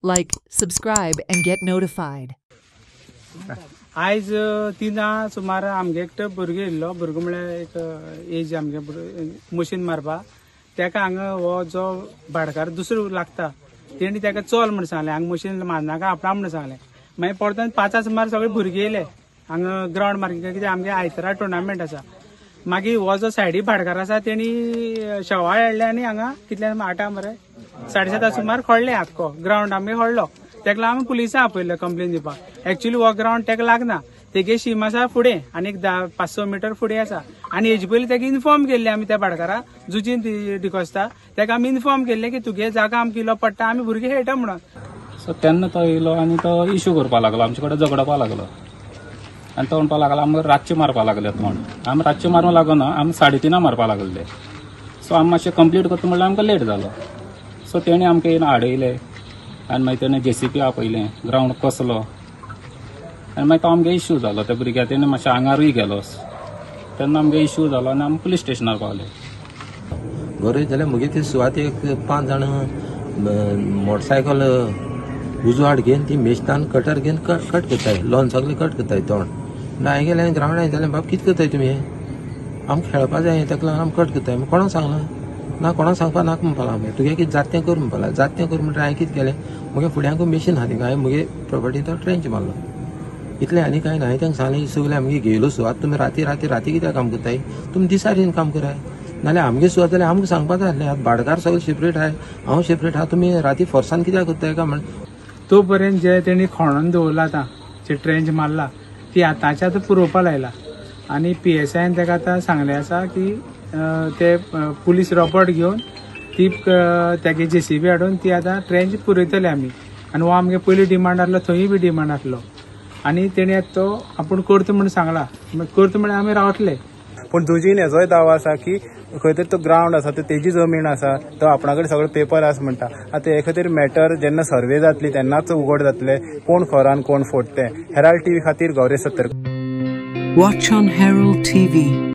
Like, subscribe, and get notified. आज तिना सुमार आमगे एकटो भुरगो येयल्लो भुरगो म्हळ्यार एक एज आमगे मशीन मारपा तेका हांगा हो जो भाडकार दुसरो लागता तेणी तेका चल म्हण सांगलें हांगा मशीन मारनाका आपणा म्हण सांगलें मागीर परतून 5 सुमार सगळे भुरगे येयले हांगा ग्राउंड मार्किंग कित्याक आमगे आयतारा टुर्नामेंट आसा मागीर हो जो सायडी भाडकार आसा तेणी शेवाळ हाडले आनी हांगा कितल्यान 8 मरे 7:30 सुमार खोडले आख्खो ग्राउंड आमगे खोडलो तेका लागून आमी पुलिसां आपयल्ले कंप्लेन दिवपाक एक्चुअली हो ग्राउंड तेका लागना तेगे शीम आसा फुडें आनी 500 मीटर फुडें आसा आनी हेजे पयलीं तेका इन्फॉर्म केल्ले आमी त्या भाडकारा जुजीन डिकोस्ता तेका आमी इन्फॉर्म केल्ले की तुगे जागा आमकां इल्लो पडटा आमी भुरगे खेळटा म्हणून सो तेन्ना तो येयलो आनी तो इश्यू करपाक लागलो आमचे कडेन झगडपाक लागलो आनी तो म्हणपाक लागलो आमकां रातचे मारपाक लागलेत म्हण आमी रातचे मारूंक लागना आमी 3:30 मारपाक लागले सो आमी मातशें कंप्लीट करता म्हणल्यार आमकां लेट जालो सो तेणी आमकां येवन आडयले आनी मागीर तेणें JCP आपयलें ग्राउंड कसलो आनी मागीर तो आमगे इश्यू जालो त्या भुरग्याक तेणें मातशें आंगारूय गेलो तेन्ना आमगे इश्यू जालो आनी आमी पुलीस स्टेशनार पावले बरें जाल्यार मुगे ती सुवातेक 5 जाणां मोटरसायकल उजवाड घेवन ती मेस्तान कटर घेवन कट करताय लॉन सगळें कट करताय तोंड हांवें गेलें ग्रावंड जाल्यार बाबा कितें करताय तुमी आमकां खेळपा जाय तेका लागून आमी कट करताय कोणाक सांगलां ना कोणाक सांगपा नाका म्हणपाक लागलो तुगे कितें जातें कर म्हणपाक लागलो जातें कर म्हणटा हांवें कितें केलें मुगे फुड्यांकूय मेशीन आहा थिंगा हांवें मुगे प्रॉपर्टी तो ट्रेंच मारलो इतलें आनी कांय ना हांवें तांकां सांगलें सगळें आमगे घेयलो सुवात तुमी राती कित्याक काम करताय तुमी दिसार येवन काम कराय नाल्यार आमगे सुवात जाल्यार आमकां सांगपा जाय आसलें आतां भाडकार सगळें सेपरेट आहाय हांव सेपरेट आहा तुमी राती फोर्सान कित्याक करताय काय म्हण तो पर्यंत जे तेणी खोणून दवरला आतां जे ट्रेंच मारला ती आतांच्या आतां पुरोवपा लायला आनी PSIन तेका आतां सांगलें आसा की ते पुलीस रोबोट घेवन ती तेगे JCB हाडून ती आतां ट्रेंच पुरयतले आमी आनी हो आमगे पयलीं डिमांड आसलो थंयूय बी डिमांड आसलो आनी तेणी आतां तो आपूण करता म्हण सांगला करता म्हळ्यार आमी रावतले पूण दुजीन हेजोय दावो आसा की खंय तरी तो ग्राउंड आसा तो तेजी जमीन आसा तो आपणा कडेन सगळे पेपर आसा म्हणटा आतां हे खातीर मॅटर जेन्ना सर्वे जातली तेन्नाच उघड जातले कोण खरो आनी कोण फोट तें हेराल्ड TV खातीर गौरी सत्तर Watch on Herald TV.